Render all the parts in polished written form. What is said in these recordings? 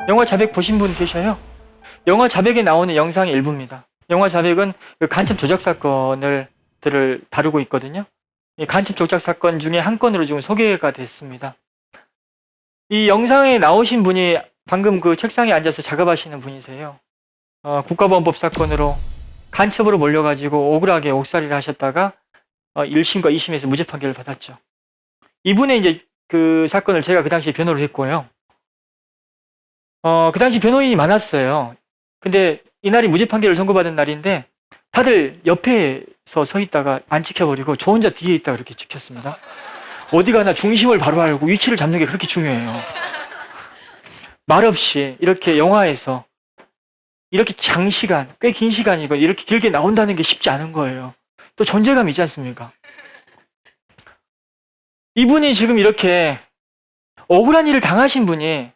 영화 자백 보신 분 계셔요? 영화 자백에 나오는 영상의 일부입니다. 영화 자백은 그 간첩 조작 사건을 다루고 있거든요. 이 간첩 조작 사건 중에 한 건으로 지금 소개가 됐습니다. 이 영상에 나오신 분이 방금 그 책상에 앉아서 작업하시는 분이세요. 국가보안법 사건으로 간첩으로 몰려가지고 억울하게 옥살이를 하셨다가 1심과 2심에서 무죄 판결을 받았죠. 이분의 이제 그 사건을 제가 그 당시에 변호를 했고요. 그 당시 변호인이 많았어요. 근데 이날이 무죄 판결을 선고받은 날인데 다들 옆에서 서 있다가 안 지켜버리고 저 혼자 뒤에 있다가 그렇게 지켰습니다. 어디 가나 중심을 바로 알고 위치를 잡는 게 그렇게 중요해요. 말없이 이렇게 영화에서 이렇게 장시간, 꽤 긴 시간이고 이렇게 길게 나온다는 게 쉽지 않은 거예요. 또 존재감이 있지 않습니까? 이분이 지금 이렇게 억울한 일을 당하신 분이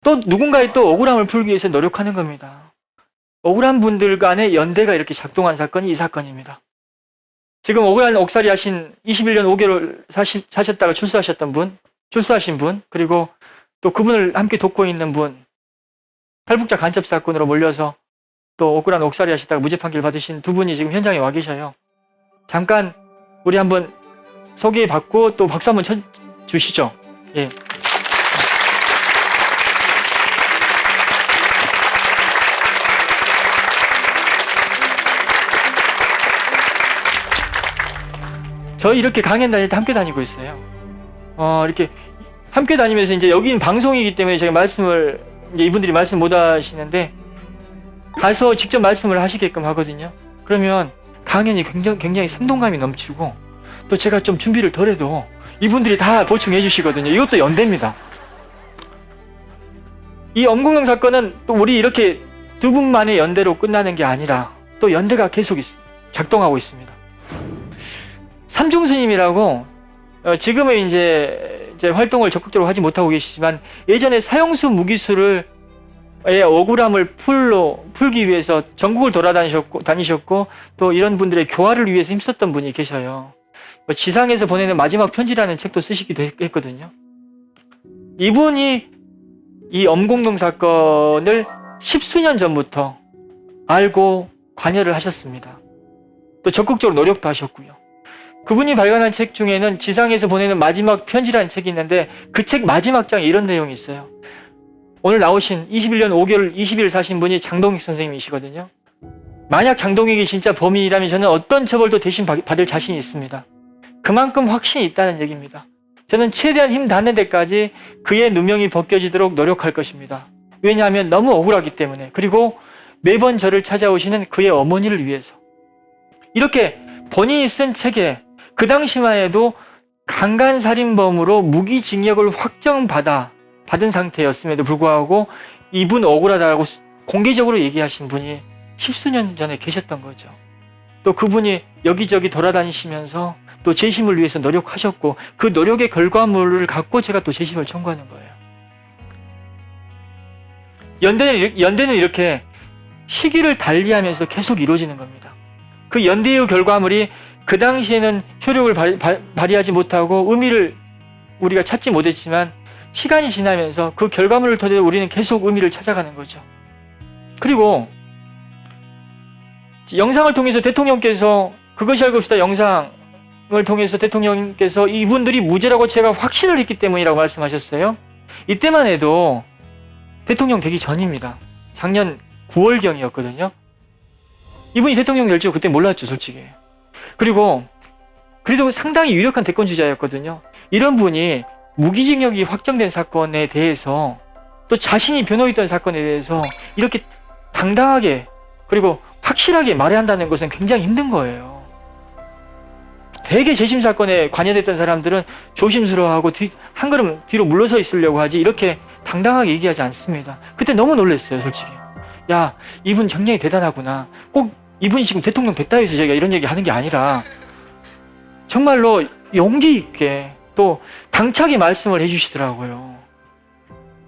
또 누군가의 또 억울함을 풀기 위해서 노력하는 겁니다. 억울한 분들 간의 연대가 이렇게 작동한 사건이 이 사건입니다. 지금 억울한 옥살이 하신 21년 5개월 사셨다가 출소하신 분, 그리고 또 그분을 함께 돕고 있는 분, 탈북자 간첩 사건으로 몰려서 또 억울한 옥살이 하시다가 무죄 판결 받으신 두 분이 지금 현장에 와 계셔요. 잠깐 우리 한번 소개받고 또 박수 한번 쳐주시죠. 예. 저희 이렇게 강연 다닐 때 함께 다니고 있어요. 이렇게 함께 다니면서 이제 여기는 방송이기 때문에 제가 이제 이분들이 말씀 못 하시는데 가서 직접 말씀을 하시게끔 하거든요. 그러면 강연이 굉장히 생동감이 넘치고 또 제가 좀 준비를 덜 해도 이분들이 다 보충해 주시거든요. 이것도 연대입니다. 이 엄공동 사건은 또 우리 이렇게 두 분만의 연대로 끝나는 게 아니라 또 연대가 계속 작동하고 있습니다. 삼중스님이라고 지금은 이제 활동을 적극적으로 하지 못하고 계시지만 예전에 사형수 무기수를 억울함을 풀기 위해서 전국을 돌아다니셨고 또 이런 분들의 교화를 위해서 힘썼던 분이 계셔요. 지상에서 보내는 마지막 편지라는 책도 쓰시기도 했거든요. 이분이 이 엄공동 사건을 10수년 전부터 알고 관여를 하셨습니다. 또 적극적으로 노력도 하셨고요. 그분이 발간한 책 중에는 지상에서 보내는 마지막 편지라는 책이 있는데 그 책 마지막 장에 이런 내용이 있어요. 오늘 나오신 21년 5개월 20일 사신 분이 장동익 선생님이시거든요. 만약 장동익이 진짜 범인이라면 저는 어떤 처벌도 대신 받을 자신이 있습니다. 그만큼 확신이 있다는 얘기입니다. 저는 최대한 힘 닿는 데까지 그의 누명이 벗겨지도록 노력할 것입니다. 왜냐하면 너무 억울하기 때문에, 그리고 매번 저를 찾아오시는 그의 어머니를 위해서. 이렇게 본인이 쓴 책에 그 당시만 해도 강간살인범으로 무기징역을 받은 상태였음에도 불구하고 이분 억울하다고 공개적으로 얘기하신 분이 10수년 전에 계셨던 거죠. 또 그분이 여기저기 돌아다니시면서 또 재심을 위해서 노력하셨고 그 노력의 결과물을 갖고 제가 또 재심을 청구하는 거예요. 연대는 이렇게 시기를 달리하면서 계속 이루어지는 겁니다. 그 연대의 결과물이 그 당시에는 효력을 발휘하지 못하고 의미를 우리가 찾지 못했지만 시간이 지나면서 그 결과물을 토대로 우리는 계속 의미를 찾아가는 거죠. 그리고 영상을 통해서 대통령께서 그것이 알고 싶다 영상을 통해서 대통령께서 이분들이 무죄라고 제가 확신을 했기 때문이라고 말씀하셨어요. 이때만 해도 대통령 되기 전입니다. 작년 9월경이었거든요. 이분이 대통령 될 줄 그때 몰랐죠, 솔직히. 그리고 그래도 상당히 유력한 대권주자였거든요. 이런 분이 무기징역이 확정된 사건에 대해서 또 자신이 변호했던 사건에 대해서 이렇게 당당하게 그리고 확실하게 말해야 한다는 것은 굉장히 힘든 거예요. 대개 재심 사건에 관여됐던 사람들은 조심스러워하고 한 걸음 뒤로 물러서 있으려고 하지 이렇게 당당하게 얘기하지 않습니다. 그때 너무 놀랐어요, 솔직히. 야, 이분 굉장히 대단하구나. 꼭 이분이 지금 대통령 됐다 해서 제가 이런 얘기 하는 게 아니라 정말로 용기 있게 또 당차게 말씀을 해주시더라고요.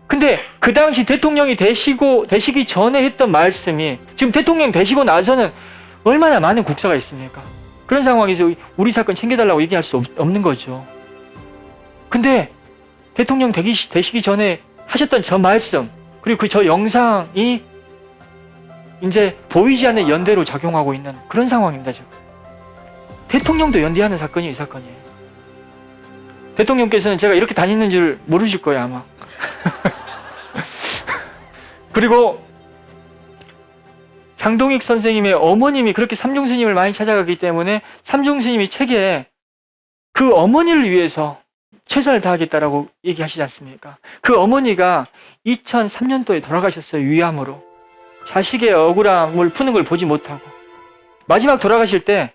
근데 그 당시 대통령이 되시기 전에 했던 말씀이 지금 대통령 되시고 나서는 얼마나 많은 국사가 있습니까? 그런 상황에서 우리 사건 챙겨달라고 얘기할 수 없는 거죠. 근데 대통령 되시기 전에 하셨던 저 말씀, 그리고 그 저 영상이 이제 보이지 않는 연대로 작용하고 있는 그런 상황입니다, 지금. 대통령도 연대하는 사건이 이 사건이에요. 대통령께서는 제가 이렇게 다니는 줄 모르실 거예요, 아마. 그리고 장동익 선생님의 어머님이 그렇게 삼중스님을 많이 찾아가기 때문에 삼중스님이 책에 그 어머니를 위해서 최선을 다하겠다라고 얘기하시지 않습니까? 그 어머니가 2003년도에 돌아가셨어요, 위암으로. 자식의 억울함을 푸는 걸 보지 못하고. 마지막 돌아가실 때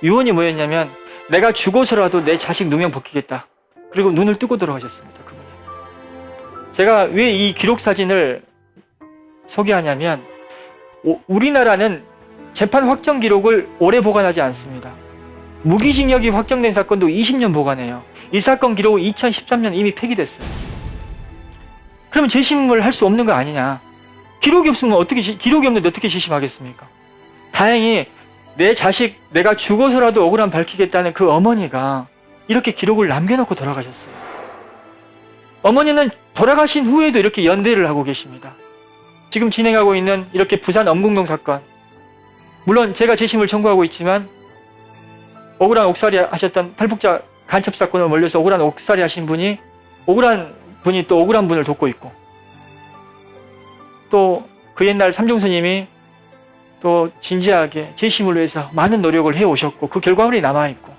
유언이 뭐였냐면, 내가 죽어서라도 내 자식 누명 벗기겠다. 그리고 눈을 뜨고 돌아가셨습니다, 그분이. 제가 왜 이 기록 사진을 소개하냐면, 우리나라는 재판 확정 기록을 오래 보관하지 않습니다. 무기징역이 확정된 사건도 20년 보관해요. 이 사건 기록은 2013년 이미 폐기됐어요. 그러면 재심을 할 수 없는 거 아니냐? 기록이 없는데 어떻게 재심하겠습니까? 다행히 내 자식, 내가 죽어서라도 억울함 밝히겠다는 그 어머니가 이렇게 기록을 남겨놓고 돌아가셨어요. 어머니는 돌아가신 후에도 이렇게 연대를 하고 계십니다. 지금 진행하고 있는 이렇게 부산 엄궁동 사건, 물론 제가 재심을 청구하고 있지만 억울한 옥살이 하셨던 탈북자 간첩 사건을 몰려서 억울한 옥살이 하신 분이 억울한 분이 또 억울한 분을 돕고 있고, 또 그 옛날 삼중스님이 또 진지하게 재심을 위해서 많은 노력을 해오셨고 그 결과물이 남아있고,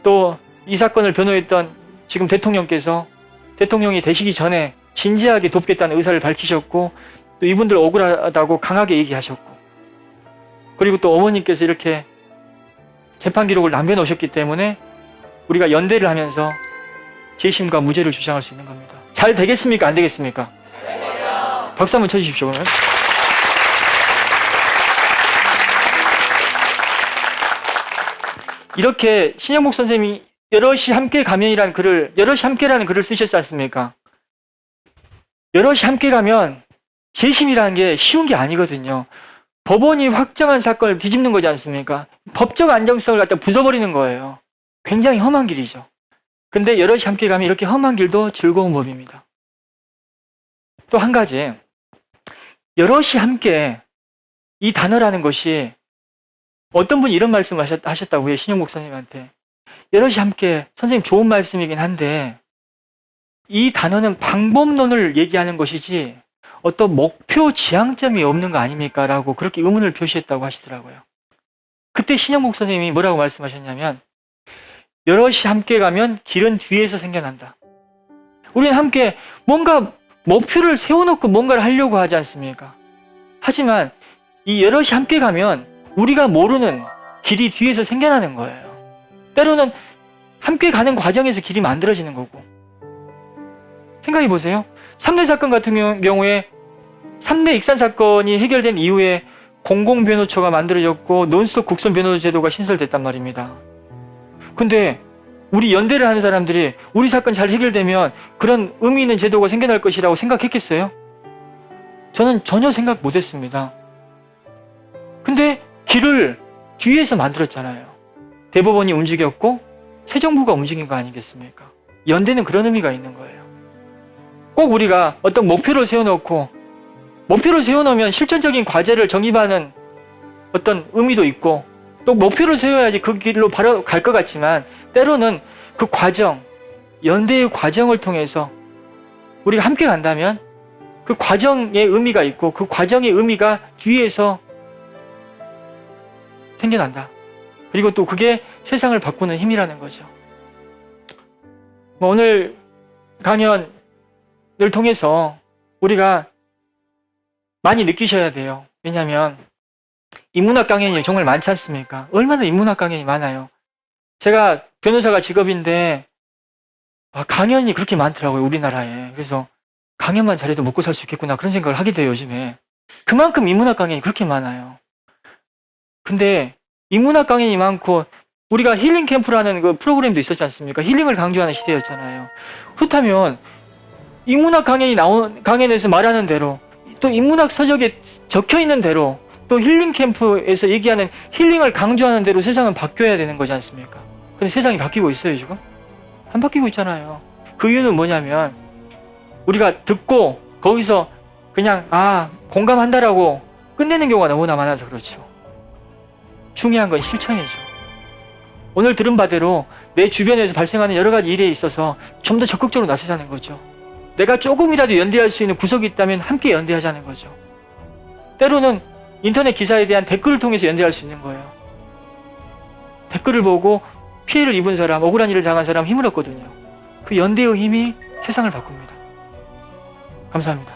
또 이 사건을 변호했던 지금 대통령께서 대통령이 되시기 전에 진지하게 돕겠다는 의사를 밝히셨고, 또 이분들 억울하다고 강하게 얘기하셨고, 그리고 또 어머님께서 이렇게 재판 기록을 남겨놓으셨기 때문에 우리가 연대를 하면서 재심과 무죄를 주장할 수 있는 겁니다. 잘 되겠습니까? 안 되겠습니까? 박수 한번 쳐주십시오, 그러면. 이렇게 신영복 선생님이 여럿이 함께 가면이라는 글을 쓰셨지 않습니까? 여럿이 함께 가면 재심이라는 게 쉬운 게 아니거든요. 법원이 확정한 사건을 뒤집는 거지 않습니까? 법적 안정성을 갖다 부숴버리는 거예요. 굉장히 험한 길이죠. 근데 여럿이 함께 가면 이렇게 험한 길도 즐거운 법입니다. 또 한 가지, 여럿이 함께, 이 단어라는 것이, 어떤 분이 이런 말씀을 하셨다고 해요, 신영 목사님한테. 여럿이 함께, 선생님 좋은 말씀이긴 한데 이 단어는 방법론을 얘기하는 것이지 어떤 목표 지향점이 없는 거 아닙니까? 라고 그렇게 의문을 표시했다고 하시더라고요. 그때 신영 목사님이 뭐라고 말씀하셨냐면, 여럿이 함께 가면 길은 뒤에서 생겨난다. 우리는 함께 뭔가 목표를 세워놓고 뭔가를 하려고 하지 않습니까? 하지만 이 여럿이 함께 가면 우리가 모르는 길이 뒤에서 생겨나는 거예요. 때로는 함께 가는 과정에서 길이 만들어지는 거고. 생각해 보세요. 3대 사건 같은 경우에 3대 익산 사건이 해결된 이후에 공공변호처가 만들어졌고 논스톱 국선 변호 제도가 신설됐단 말입니다. 근데 우리 연대를 하는 사람들이 우리 사건 잘 해결되면 그런 의미 있는 제도가 생겨날 것이라고 생각했겠어요? 저는 전혀 생각 못했습니다. 근데 길을 뒤에서 만들었잖아요. 대법원이 움직였고 새 정부가 움직인 거 아니겠습니까? 연대는 그런 의미가 있는 거예요. 꼭 우리가 어떤 목표를 세워놓고, 목표를 세워놓으면 실천적인 과제를 정립하는 어떤 의미도 있고, 또 목표를 세워야지 그 길로 바로 갈 것 같지만, 때로는 그 과정, 연대의 과정을 통해서 우리가 함께 간다면 그 과정의 의미가 있고, 그 과정의 의미가 뒤에서 생겨난다. 그리고 또 그게 세상을 바꾸는 힘이라는 거죠. 오늘 강연을 통해서 우리가 많이 느끼셔야 돼요. 왜냐하면 인문학 강연이 정말 많지 않습니까? 얼마나 인문학 강연이 많아요. 제가 변호사가 직업인데 강연이 그렇게 많더라고요, 우리나라에. 그래서 강연만 잘해도 먹고 살 수 있겠구나, 그런 생각을 하게 돼요, 요즘에. 그만큼 인문학 강연이 그렇게 많아요. 근데 인문학 강연이 많고, 우리가 힐링 캠프라는 그 프로그램도 있었지 않습니까? 힐링을 강조하는 시대였잖아요. 그렇다면 인문학 강연에서 말하는 대로, 또 인문학 서적에 적혀 있는 대로, 또 힐링 캠프에서 얘기하는 힐링을 강조하는 대로 세상은 바뀌어야 되는 거지 않습니까? 근데 세상이 바뀌고 있어요, 지금? 안 바뀌고 있잖아요. 그 이유는 뭐냐면, 우리가 듣고 거기서 그냥 공감한다라고 끝내는 경우가 너무나 많아서 그렇죠. 중요한 건 실천이죠. 오늘 들은 바대로 내 주변에서 발생하는 여러 가지 일에 있어서 좀 더 적극적으로 나서자는 거죠. 내가 조금이라도 연대할 수 있는 구석이 있다면 함께 연대하자는 거죠. 때로는 인터넷 기사에 대한 댓글을 통해서 연대할 수 있는 거예요. 댓글을 보고 피해를 입은 사람, 억울한 일을 당한 사람 힘을 얻거든요. 그 연대의 힘이 세상을 바꿉니다. 감사합니다.